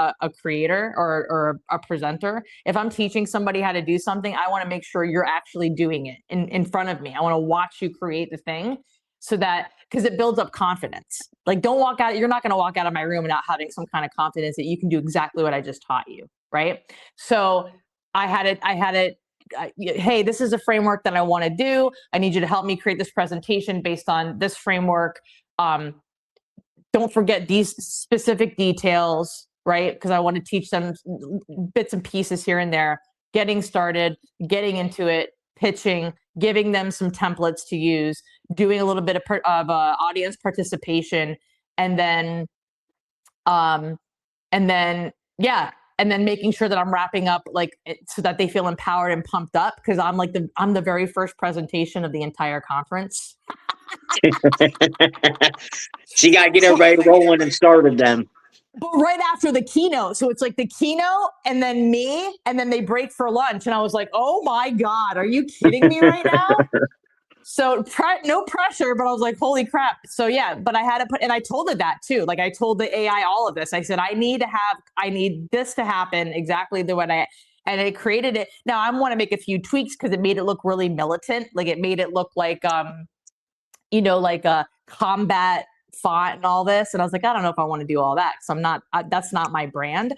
creator or a presenter. If I'm teaching somebody how to do something, I want to make sure you're actually doing it in front of me. I want to watch you create the thing. So that, because it builds up confidence. Like, you're not going to walk out of my room without having some kind of confidence that you can do exactly what I just taught you. Right. So I had it. Hey, this is a framework that I want to do. I need you to help me create this presentation based on this framework. Don't forget these specific details, right? Because I want to teach them bits and pieces here and there, getting started, getting into it, pitching, giving them some templates to use, doing a little bit of audience participation, and then making sure that I'm wrapping up so that they feel empowered and pumped up because I'm the very first presentation of the entire conference. So you gotta get everybody rolling and started then. But right after the keynote, so it's like the keynote and then me, and then they break for lunch, and I was like, "Oh my God, are you kidding me right now?" So no pressure, but I was like, "Holy crap!" So yeah, but I had to and I told it that too. Like I told the AI all of this. I said, I need this to happen exactly the way and it created it. Now I want to make a few tweaks because it made it look really militant. Like it made it look like like a combat font and all this. And I was like, I don't know if I want to do all that. So that's not my brand,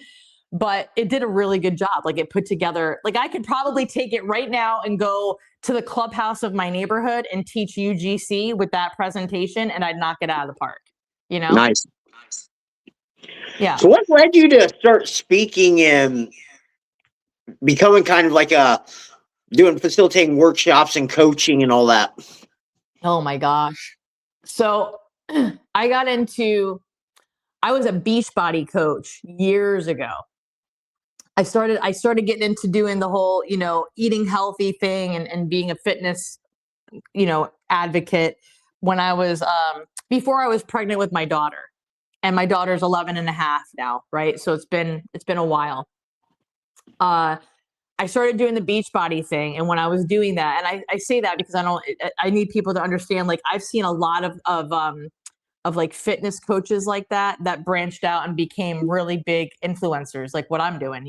but it did a really good job. Like it put together, like I could probably take it right now and go to the clubhouse of my neighborhood and teach UGC with that presentation, and I'd knock it out of the park, you know? Nice. Yeah. So what led you to start speaking and becoming kind of like facilitating workshops and coaching and all that? Oh my gosh. So I was a Beachbody coach years ago. I started getting into doing the whole, eating healthy thing and being a fitness, advocate when I was, before I was pregnant with my daughter, and my daughter's 11 and a half now. Right. So it's been a while. I started doing the Beachbody thing. And when I was doing that, and I say that because I need people to understand, like I've seen a lot of like fitness coaches like that branched out and became really big influencers, like what I'm doing,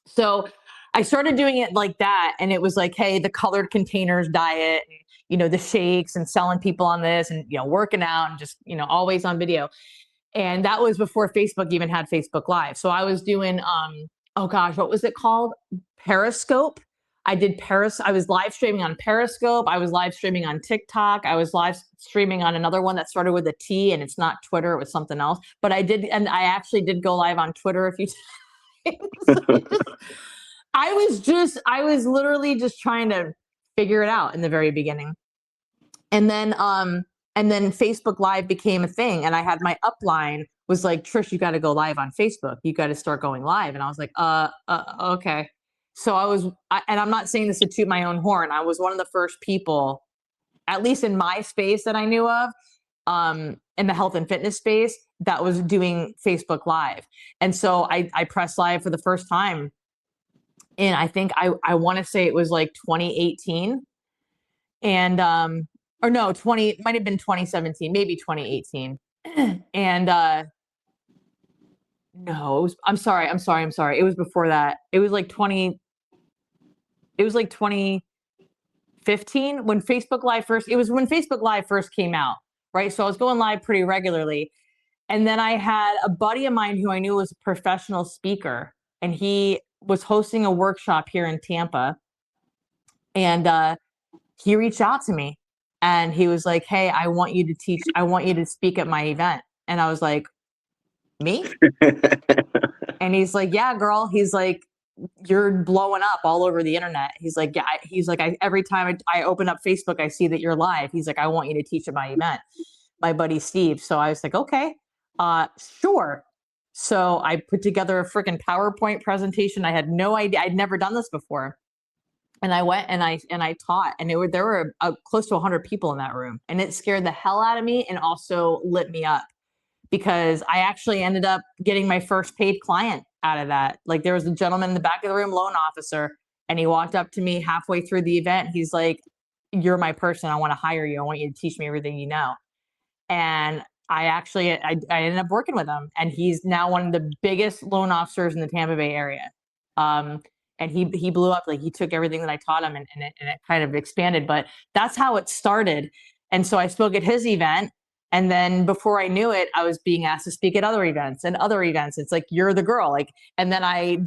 So I started doing it like that. And it was like, hey, the colored containers diet, and, the shakes and selling people on this and, working out and just, always on video. And that was before Facebook even had Facebook Live. So I was doing, oh gosh, what was it called? Periscope. I was live streaming on Periscope. I was live streaming on TikTok. I was live streaming on another one that started with a T, and it's not Twitter, it was something else. But I actually did go live on Twitter a few times. I was literally just trying to figure it out in the very beginning. And then Facebook Live became a thing, and I had my upline was like, Trish, you got to go live on Facebook. You got to start going live. And I was like, okay. So and I'm not saying this to toot my own horn. I was one of the first people, at least in my space that I knew of, in the health and fitness space, that was doing Facebook Live. And so I pressed live for the first time. And I think I want to say it was like 2018. And, or no, might have been 2017, maybe 2018. And, no, I'm sorry. It was before that. It was like 2015 when Facebook Live first came out, right? So I was going live pretty regularly. And then I had a buddy of mine who I knew was a professional speaker, and he was hosting a workshop here in Tampa. And he reached out to me and he was like, hey, I want you to speak at my event. And I was like, me? And he's like, yeah, girl. He's like, you're blowing up all over the internet. He's like, yeah. He's like, every time I open up Facebook, I see that you're live. He's like, I want you to teach at my event, my buddy Steve. So I was like, okay, sure. So I put together a freaking PowerPoint presentation. I had no idea. I'd never done this before. And I went and I taught, and there were close to 100 people in that room, and it scared the hell out of me and also lit me up, because I actually ended up getting my first paid client out of that. Like there was a gentleman in the back of the room, loan officer, and he walked up to me halfway through the event. He's like, you're my person. I want to hire you. I want you to teach me everything you know. And I ended up working with him, and he's now one of the biggest loan officers in the Tampa Bay area. And he blew up. Like he took everything that I taught him and it kind of expanded, but that's how it started. And so I spoke at his event. And then before I knew it, I was being asked to speak at other events and other events. It's like, you're the girl. Like, and then I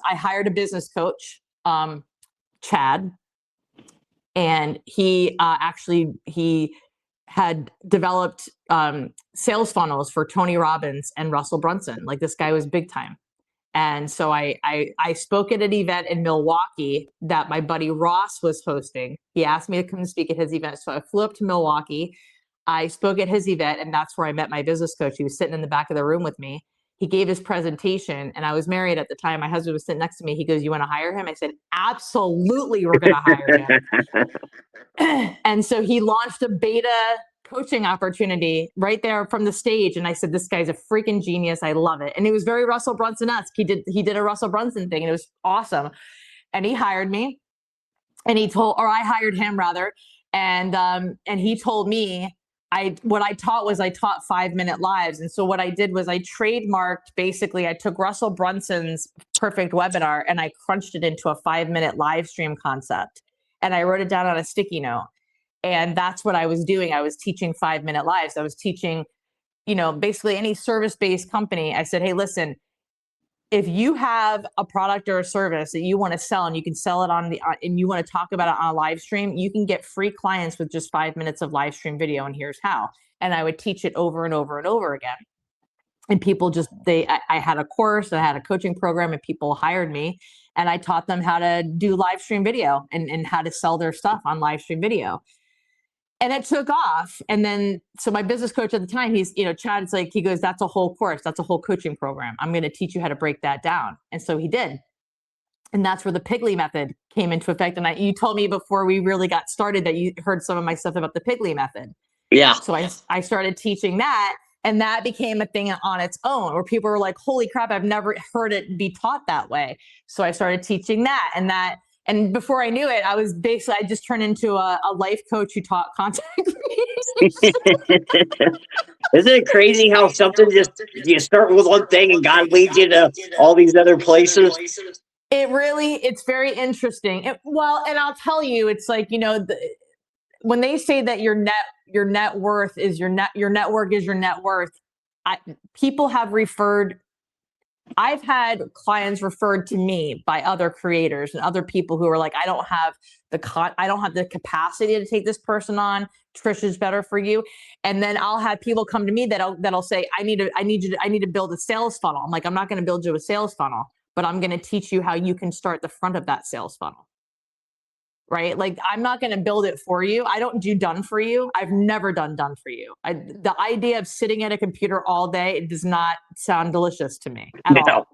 hired a business coach, Chad. And he had developed sales funnels for Tony Robbins and Russell Brunson. Like this guy was big time. And so I spoke at an event in Milwaukee that my buddy Ross was hosting. He asked me to come and speak at his event. So I flew up to Milwaukee. I spoke at his event, and that's where I met my business coach. He was sitting in the back of the room with me. He gave his presentation, and I was married at the time. My husband was sitting next to me. He goes, you want to hire him? I said, absolutely, we're going to hire him. And so he launched a beta coaching opportunity right there from the stage. And I said, this guy's a freaking genius. I love it. And it was very Russell Brunson-esque. He did a Russell Brunson thing, and it was awesome. And he hired me, and I hired him rather. And he told me, what I taught 5-minute lives. And so what I did was I trademarked, basically, I took Russell Brunson's perfect webinar and I crunched it into a 5-minute live stream concept. And I wrote it down on a sticky note. And that's what I was doing. I was teaching 5-minute lives. I was teaching, basically any service-based company. I said, hey, listen, if you have a product or a service that you want to sell and you can sell it and you want to talk about it on a live stream, you can get free clients with just 5 minutes of live stream video. And here's how. And I would teach it over and over and over again. And people I had a course, I had a coaching program, and people hired me, and I taught them how to do live stream video and how to sell their stuff on live stream video. And it took off. And then, so my business coach at the time, Chad's like, he goes, that's a whole course. That's a whole coaching program. I'm going to teach you how to break that down. And so he did. And that's where the Piggly method came into effect. And you told me before we really got started that you heard some of my stuff about the Piggly method. Yeah. So I started teaching that, and that became a thing on its own where people were like, holy crap, I've never heard it be taught that way. So I started teaching that. And before I knew it, I just turned into a life coach who taught content creation. Isn't it crazy how something you start with one thing and God leads you to all these other places? It's very interesting. And I'll tell you, it's like, when they say that your net worth is your network is your net worth, people have referred. I've had clients referred to me by other creators and other people who are like, I don't have the capacity to take this person on. Trish is better for you. And then I'll have people come to me that'll say, I need to build a sales funnel. I'm like, I'm not going to build you a sales funnel, but I'm going to teach you how you can start the front of that sales funnel. Right? Like, I'm not going to build it for you. I don't do done for you. I've never done for you. The idea of sitting at a computer all day, it does not sound delicious to me at all.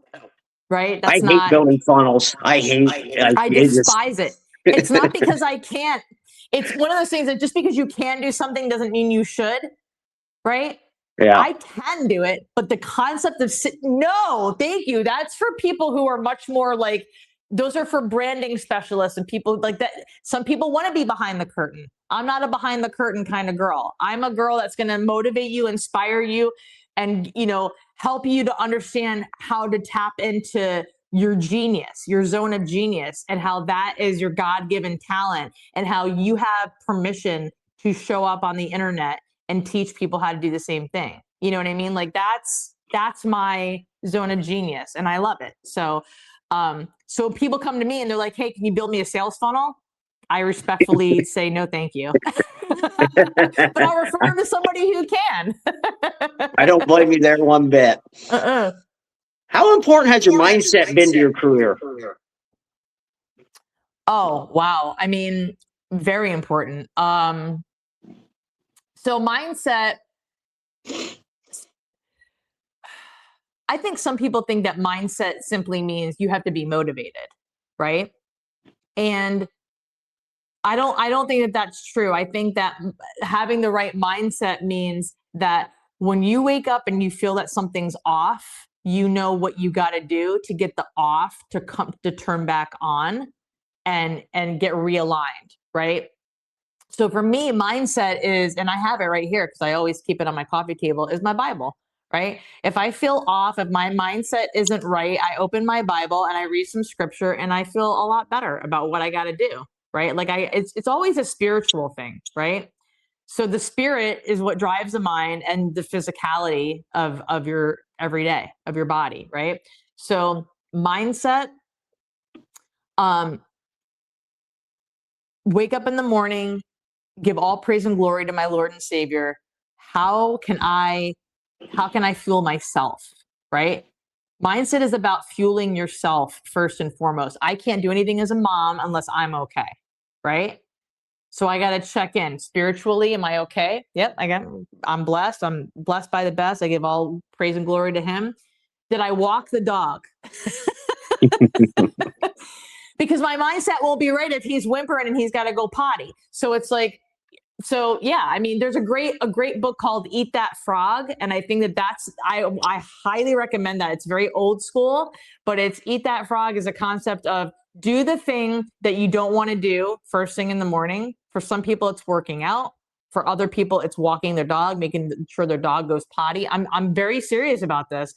Right? I hate building funnels. I despise it. It's not because I can't. It's one of those things that just because you can do something doesn't mean you should. Right? Yeah. I can do it, but the concept of no, thank you. That's for people who are much more like, those are for branding specialists and people like that. Some people want to be behind the curtain. I'm not a behind the curtain kind of girl. I'm a girl that's going to motivate you, inspire you, and, help you to understand how to tap into your genius, your zone of genius, and how that is your God-given talent, and how you have permission to show up on the internet and teach people how to do the same thing. You know what I mean? Like, that's my zone of genius, and I love it. So people come to me and they're like, hey, can you build me a sales funnel? I respectfully say, no, thank you. But I'll refer them to somebody who can. I don't blame you there one bit. How important has your mindset been to your career? Oh, wow. I mean, very important. So mindset, I think some people think that mindset simply means you have to be motivated, right? And I don't think that that's true. I think that having the right mindset means that when you wake up and you feel that something's off, you know what you got to do to get the off to turn back on and get realigned, right? So for me, mindset is, and I have it right here because I always keep it on my coffee table, is my Bible. Right? If I feel off, if my mindset isn't right, I open my Bible and I read some scripture and I feel a lot better about what I got to do. Right? Like it's always a spiritual thing. Right? So the spirit is what drives the mind and the physicality of your everyday, of your body. Right? So mindset, wake up in the morning, give all praise and glory to my Lord and Savior. How can I fuel myself, right? Mindset is about fueling yourself first and foremost. I can't do anything as a mom unless I'm okay, right? So I got to check in spiritually. Am I okay? Yep. I'm blessed. I'm blessed by the best. I give all praise and glory to him. Did I walk the dog? Because my mindset won't be right if he's whimpering and he's got to go potty. So it's like, so yeah, I mean, there's a great book called Eat That Frog. And I think I highly recommend that. It's very old school, but it's Eat That Frog is a concept of do the thing that you don't want to do first thing in the morning. For some people, it's working out. For other people, it's walking their dog, making sure their dog goes potty. I'm very serious about this.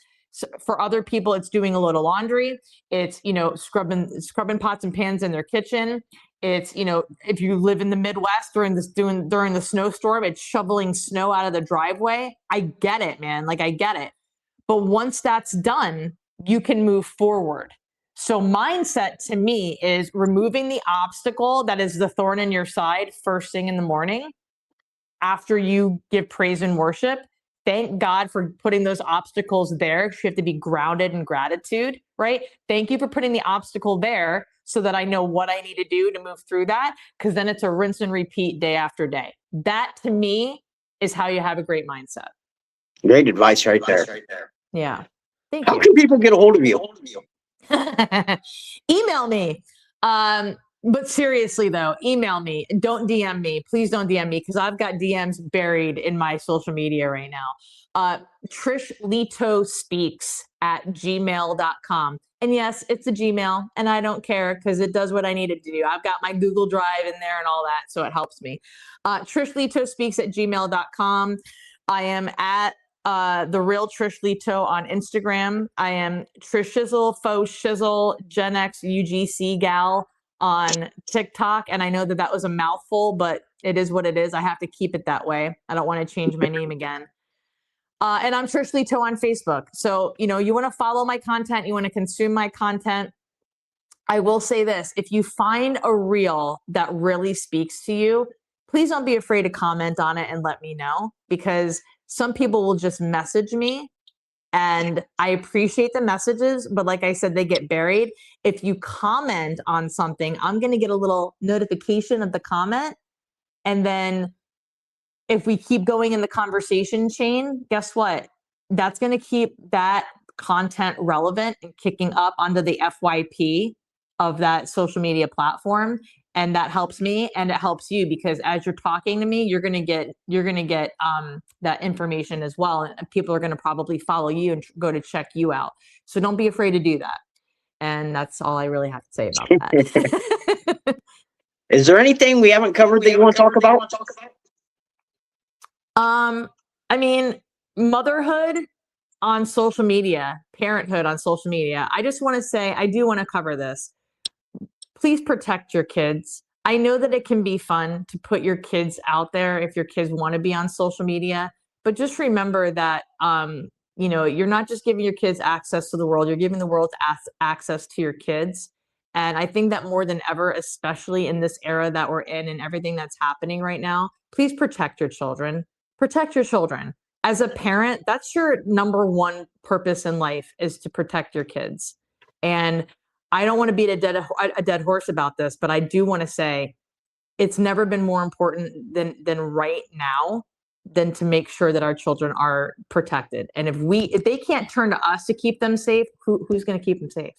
For other people, it's doing a load of laundry. It's, scrubbing pots and pans in their kitchen. It's, if you live in the Midwest during the snowstorm, it's shoveling snow out of the driveway. I get it, man. Like, I get it. But once that's done, you can move forward. So mindset to me is removing the obstacle that is the thorn in your side first thing in the morning after you give praise and worship. Thank God for putting those obstacles there. You have to be grounded in gratitude, right? Thank you for putting the obstacle there so that I know what I need to do to move through that, because then it's a rinse and repeat day after day. That to me is how you have a great mindset. Great advice right there. Yeah. Thank How you. can people get a hold of you? Email me. But seriously though, email me. Don't DM me. Please don't DM me, because I've got DMs buried in my social media right now. Trish Leto speaks at gmail.com. And yes, it's a Gmail, and I don't care because it does what I need it to do. I've got my Google Drive in there and all that, so it helps me. Trish Leto speaks at gmail.com. I am at the real Trish Leto on Instagram. I am Trish Shizzle, Faux Shizzle, Gen X UGC Gal on TikTok. And I know that was a mouthful, but it is what it is. I have to keep it that way. I don't want to change my name again. And I'm Trish Leto on Facebook. So, you want to follow my content, you want to consume my content. I will say this: if you find a reel that really speaks to you, please don't be afraid to comment on it and let me know, because some people will just message me, and I appreciate the messages, but like I said, they get buried. If you comment on something, I'm going to get a little notification of the comment. And then if we keep going in the conversation chain, guess what? That's going to keep that content relevant and kicking up onto the FYP of that social media platform. And that helps me, and it helps you, because as you're talking to me, you're going to get that information as well. And people are going to probably follow you and go to check you out. So don't be afraid to do that. And that's all I really have to say about that. Is there anything we haven't covered that you want to talk about? I mean, motherhood on social media, parenthood on social media. I just want to say, I do want to cover this. Please protect your kids. I know that it can be fun to put your kids out there if your kids want to be on social media, but just remember that, you're not just giving your kids access to the world, you're giving the world access to your kids. And I think that more than ever, especially in this era that we're in and everything that's happening right now, please protect your children. Protect your children. As a parent, that's your number one purpose in life, is to protect your kids. And I don't want to beat a dead horse about this, but I do want to say it's never been more important than right now, than to make sure that our children are protected. And if they can't turn to us to keep them safe, who's going to keep them safe?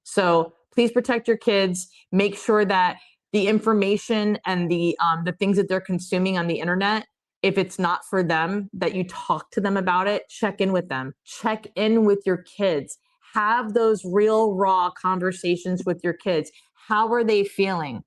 So please protect your kids. Make sure that the information and the things that they're consuming on the internet, if it's not for them, that you talk to them about it. Check in with them. Check in with your kids. Have those real, raw conversations with your kids. How are they feeling?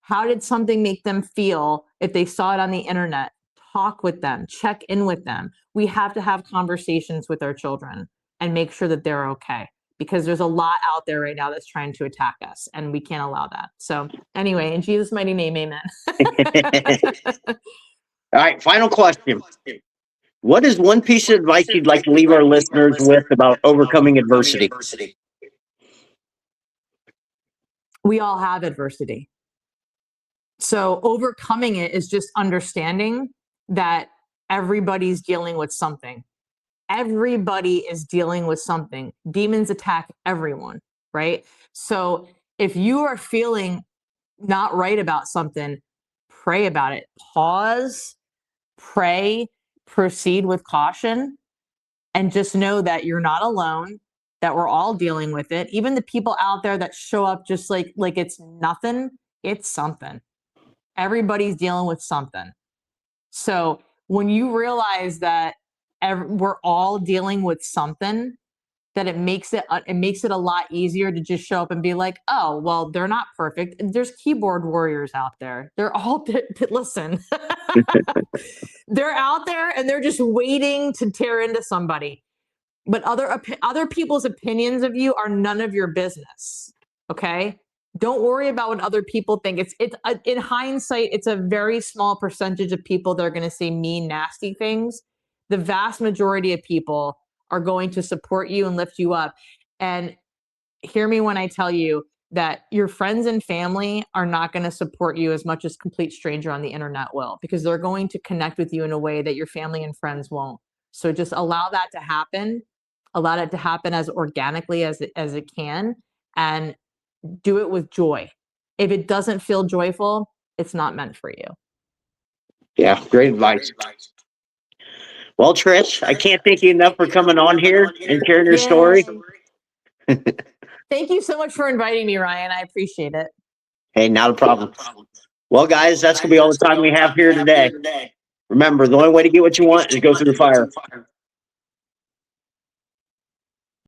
How did something make them feel if they saw it on the internet? Talk with them. Check in with them. We have to have conversations with our children and make sure that they're okay, because there's a lot out there right now that's trying to attack us, and we can't allow that. So anyway, in Jesus' mighty name, amen. All right, final question. What is one piece of advice you'd like to leave our listeners with about overcoming adversity? We all have adversity. So overcoming it is just understanding that everybody's dealing with something. Everybody is dealing with something. Demons attack everyone, right? So if you are feeling not right about something, pray about it. Pause, pray, proceed with caution, and just know that you're not alone, that we're all dealing with it. Even the people out there that show up just like it's nothing, it's something. Everybody's dealing with something. So when you realize that we're all dealing with something, that it makes it a lot easier to just show up and be like, oh, well, they're not perfect. There's keyboard warriors out there. They're all listen. They're out there and they're just waiting to tear into somebody. but other people's opinions of you are none of your business. Okay. Don't worry about what other people think. It's in hindsight, it's a very small percentage of people that are going to say mean, nasty things. The vast majority of people are going to support you and lift you up. And hear me when I tell you that your friends and family are not going to support you as much as complete stranger on the internet will, because they're going to connect with you in a way that your family and friends won't. So just allow that to happen. Allow it to happen as organically as it can, and do it with joy. If it doesn't feel joyful, it's not meant for you. Yeah, great advice. Well, Trish, I can't thank you enough for coming on here and sharing your story. Thank you so much for inviting me, Ryan. I appreciate it. Hey, not a problem. Well, guys, that's going to be all the time we have here today. Remember, the only way to get what you want is to go through the fire.